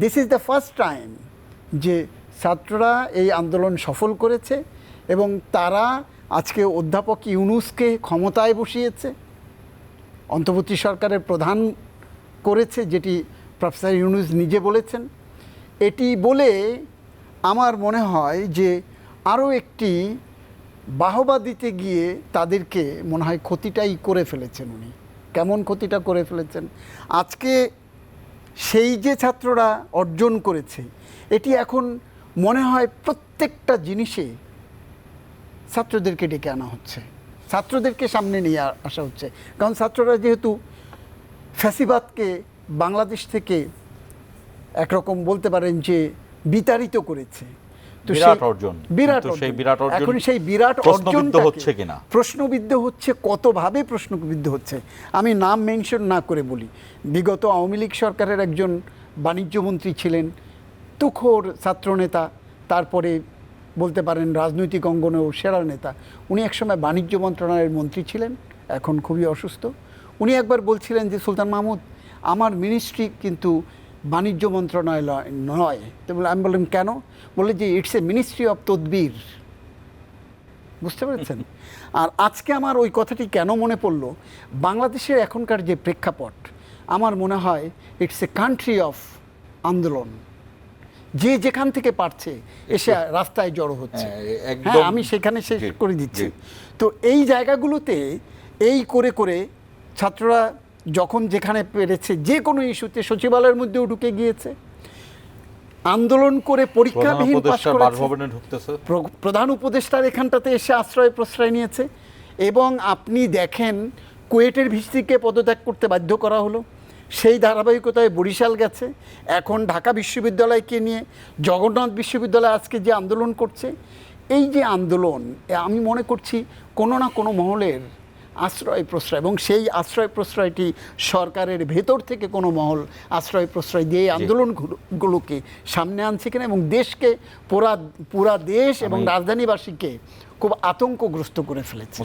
This is the first time যে ছাত্ররা এই আন্দোলন সফল করেছে এবং তারা আজকে অধ্যাপক ইউনূসকে ক্ষমতায় বসিয়েছে, অন্তর্বর্তী সরকারের প্রধান করেছে, যেটি প্রফেসর ইউনূস নিজে বলেছেন। এটি বলে আমার মনে হয় যে আরও একটি বাহবা দিতে গিয়ে তাদেরকে মনে হয় ক্ষতিটাই করে ফেলেছেন উনি। কেমন ক্ষতিটা করে ফেলেছেন? আজকে সেই যে ছাত্ররা অর্জন করেছে, এটি এখন মনে হয় প্রত্যেকটা জিনিসে ছাত্রদেরকে ডেকে আনা হচ্ছে, ছাত্রদেরকে সামনে নিয়ে আসা হচ্ছে। কারণ ছাত্ররা যেহেতু ফ্যাসিবাদকে বাংলাদেশ থেকে একরকম বলতে পারেন যে বিতাড়িত করেছে, এখন সেই বিরাট অর্জনটা হচ্ছে কিনা প্রশ্নবিদ্ধ হচ্ছে, কতভাবে প্রশ্নবিদ্ধ হচ্ছে। আমি নাম মেনশন না করে বলি, বিগত আওয়ামী লীগ সরকারের একজন বাণিজ্য মন্ত্রী ছিলেন, তুখোর ছাত্রনেতা, তারপরে বলতে পারেন রাজনৈতিক অঙ্গনেও সেরা নেতা। উনি একসময় বাণিজ্য মন্ত্রণালয়ের মন্ত্রী ছিলেন, এখন খুবই অসুস্থ। উনি একবার বলছিলেন যে সুলতান মাহমুদ, আমার মিনিস্ট্রি কিন্তু বাণিজ্য মন্ত্রণালয় নয়। তো আমি বললাম কেন? বলে যে ইটস এ মিনিস্ট্রি অফ তদবির। বুঝতে পেরেছেন? আর আজকে আমার ওই কথাটি কেন মনে পড়লো, বাংলাদেশের এখনকার যে প্রেক্ষাপট, আমার মনে হয় ইটস এ কান্ট্রি অফ আন্দোলন। যে যেখান থেকে পারছে এসে রাস্তায় জড়ো হচ্ছে। হ্যাঁ, আমি সেখানে শেষ করে দিচ্ছি। তো এই জায়গাগুলোতে এই করে করে ছাত্ররা যখন যেখানে পেরেছে, যে কোনো ইস্যুতে সচিবালয়ের মধ্যেও ঢুকে গিয়েছে, আন্দোলন করে পরীক্ষাবিহীন পাশ করেছে। প্রধান উপদেষ্টার এখানটাতে এসে আশ্রয় প্রশ্রয় নিয়েছে। এবং আপনি দেখেন কুয়েটের ভিত্তিকে পদত্যাগ করতে বাধ্য করা হলো, সেই ধারাবাহিকতায় বরিশাল গেছে, এখন ঢাকা বিশ্ববিদ্যালয়কে নিয়ে জগন্নাথ বিশ্ববিদ্যালয় আজকে যে আন্দোলন করছে। এই যে আন্দোলন, আমি মনে করছি কোনো না কোনো মহলের আশ্রয় প্রশ্রয়, এবং সেই আশ্রয় প্রশ্রয়টি সরকারের ভেতর থেকে কোনো মহল আশ্রয় প্রশ্রয় দিয়ে আন্দোলনগুলোকে সামনে আনছে কিনা, এবং দেশকে পুরা দেশ এবং রাজধানীবাসীকে খুব আতঙ্কগ্রস্ত করে ফেলেছে।